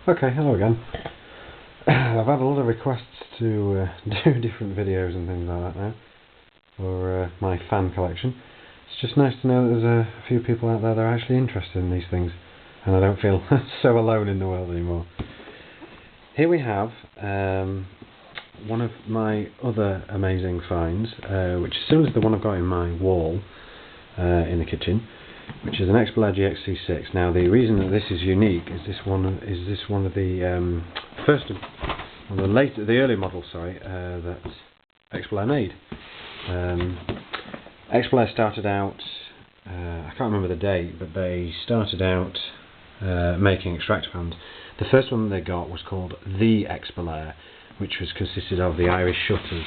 Okay, hello again. I've had a lot of requests to do different videos and things like that now for my fan collection. It's just nice to know that there's a few people out there that are actually interested in these things, and I don't feel so alone in the world anymore. Here we have one of my other amazing finds, which is similar to the one I've got in my wall in the kitchen, which is an Xpelair GXC6. Now, the reason that this is unique is this one of the the early models, that Xpelair made. Xpelair started out, I can't remember the date, but they started out making extractor fans. The first one they got was called the Xpelair, which consisted of the Irish shutters.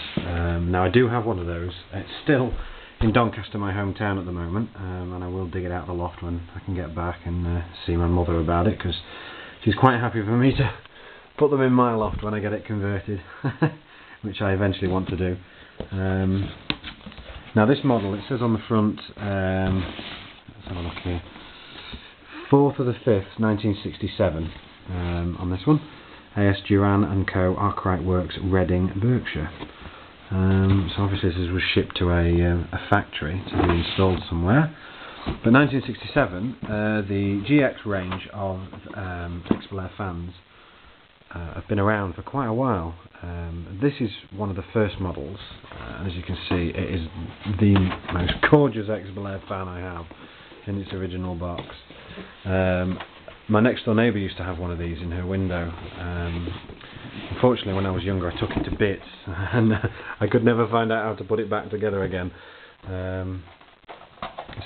Now, I do have one of those. It's still in Doncaster, my hometown at the moment, and I will dig it out of the loft when I can get back and see my mother about it, because she's quite happy for me to put them in my loft when I get it converted, which I eventually want to do. Now, this model, it says on the front, let's have a look here, 4th of the 5th, 1967, on this one. A.S. Duran and Co. Arkwright Works, Reading, Berkshire. So obviously this was shipped to a factory to be installed somewhere. But 1967, the GX range of Xpelair fans have been around for quite a while. This is one of the first models, and as you can see, it is the most gorgeous Xpelair fan I have in its original box. My next door neighbour used to have one of these in her window. Unfortunately, when I was younger, I took it to bits, and I could never find out how to put it back together again.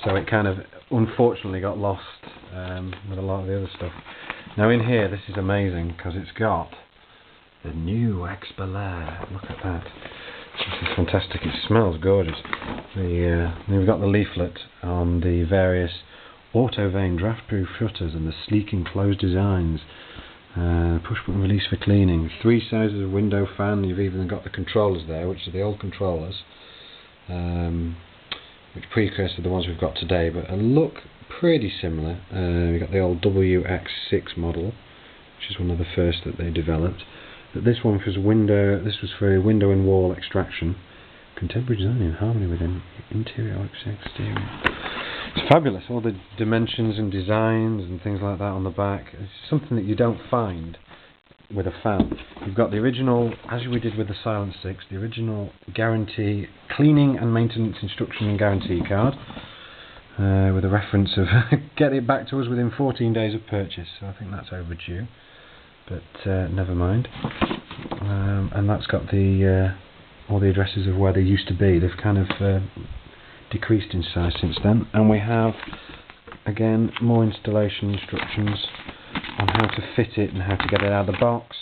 So it kind of, unfortunately, got lost with a lot of the other stuff. Now, in here, this is amazing, because it's got the new Xpelair. Look at that. This is fantastic. It smells gorgeous. We've got the leaflet on the various auto-vane draft-proof shutters and the sleek enclosed designs. Push-button release for cleaning. 3 sizes of window fan. You've even got the controllers there, which are the old controllers, which precursor to the ones we've got today, but look pretty similar. We've got the old WX6 model, which is one of the first that they developed. But this one was for window and wall extraction. Contemporary design in harmony with interior exterior. It's fabulous, all the dimensions and designs and things like that on the back. It's something that you don't find with a fan. You've got the original, as we did with the Silent 6, the original guarantee, cleaning and maintenance instruction and guarantee card, with a reference of get it back to us within 14 days of purchase. So I think that's overdue, but never mind. And that's got the all the addresses of where they used to be. They've kind of decreased in size since then, and we have again more installation instructions on how to fit it and how to get it out of the box,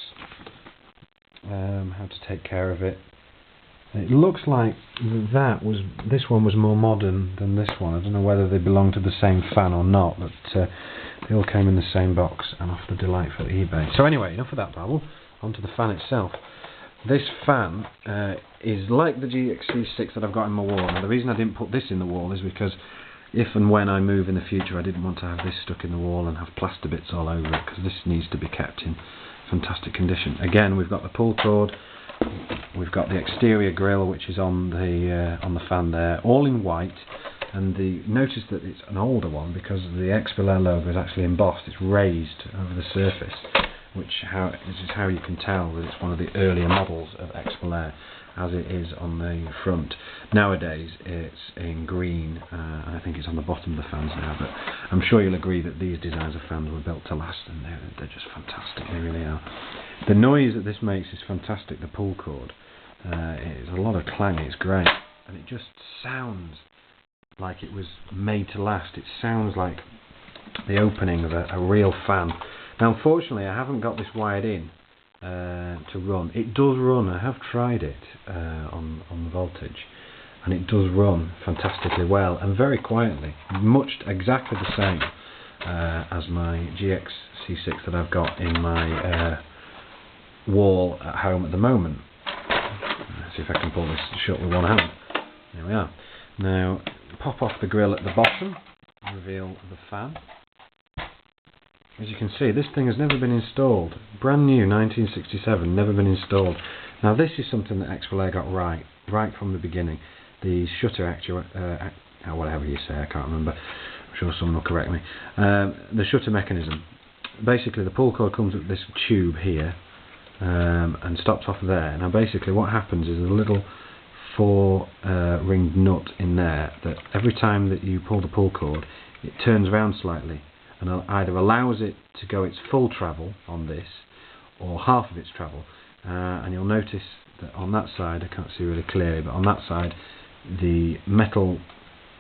how to take care of it. It looks like this one was more modern than this one. I don't know whether they belong to the same fan or not, but they all came in the same box and off the delightful eBay. So anyway, enough of that babble, onto the fan itself. This fan is like the GXC6 that I've got in my wall. Now, the reason I didn't put this in the wall is because if and when I move in the future, I didn't want to have this stuck in the wall and have plaster bits all over it, because this needs to be kept in fantastic condition. Again, we've got the pull cord, we've got the exterior grille, which is on the fan there, all in white. And notice that it's an older one because the Xpelair logo is actually embossed. It's raised over the surface, this is how you can tell that it's one of the earlier models of Xpelair, as it is on the front. Nowadays it's in green, and I think it's on the bottom of the fans now, but I'm sure you'll agree that these designs of fans were built to last, and they're just fantastic. They really are. The noise that this makes is fantastic. The pull cord, it's a lot of clang. It's great, and it just sounds like it was made to last. It sounds like the opening of a real fan. Now, unfortunately, I haven't got this wired in to run. It does run. I have tried it on the voltage, and it does run fantastically well and very quietly, exactly the same as my GXC6 that I've got in my wall at home at the moment. Let's see if I can pull this shut with one hand. There we are. Now, pop off the grill at the bottom, reveal the fan. as you can see, this thing has never been installed. Brand new, 1967, never been installed. Now this is something that Xpelair got right from the beginning. The shutter actuator, whatever you say, I can't remember. I'm sure someone will correct me. The shutter mechanism. Basically, the pull cord comes with this tube here and stops off there. Now, basically, what happens is a little 4-ringed nut in there that every time that you pull the pull cord, it turns around slightly and either allows it to go its full travel on this or half of its travel. And you'll notice that on that side, I can't see really clearly, but on that side, the metal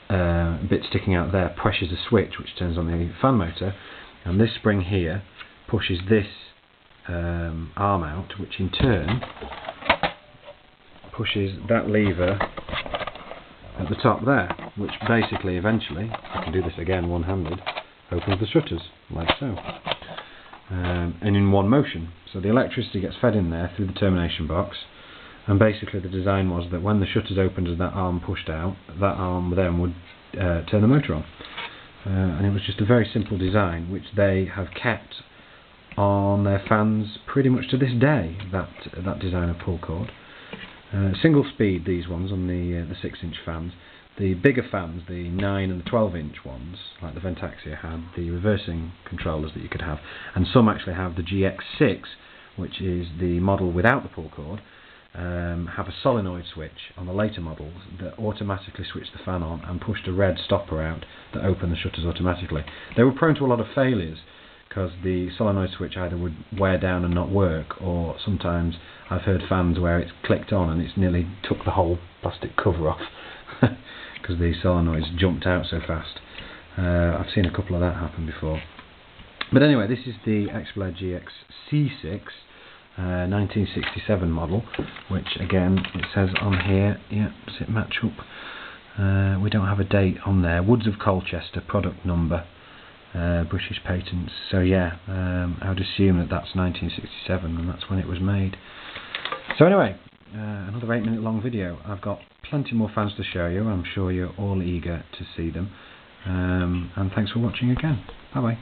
bit sticking out there pushes a switch which turns on the fan motor, and this spring here pushes this arm out, which in turn pushes that lever at the top there, which basically eventually, I can do this again one-handed, opens the shutters like so, and in one motion. So the electricity gets fed in there through the termination box, and basically the design was that when the shutters opened and that arm pushed out, that arm then would turn the motor on. And it was just a very simple design which they have kept on their fans pretty much to this day, that design of pull cord. Single speed, these ones on the 6-inch fans. The bigger fans, the 9 and the 12-inch ones, like the Ventaxia had, the reversing controllers that you could have, and some actually have the GX6, which is the model without the pull cord, have a solenoid switch on the later models that automatically switch the fan on and pushed a red stopper out that opened the shutters automatically. They were prone to a lot of failures because the solenoid switch either would wear down and not work, or sometimes I've heard fans where it's clicked on and it's nearly took the whole plastic cover off because the solenoids jumped out so fast. I've seen a couple of that happen before. But anyway, this is the Xpelair GXC6 1967 model, which again it says on here, yeah, does it match up? We don't have a date on there. Woods of Colchester, product number, British patents. So yeah, I would assume that that's 1967 and that's when it was made. So anyway, another 8-minute long video. I've got plenty more fans to show you. I'm sure you're all eager to see them. And thanks for watching again. Bye bye.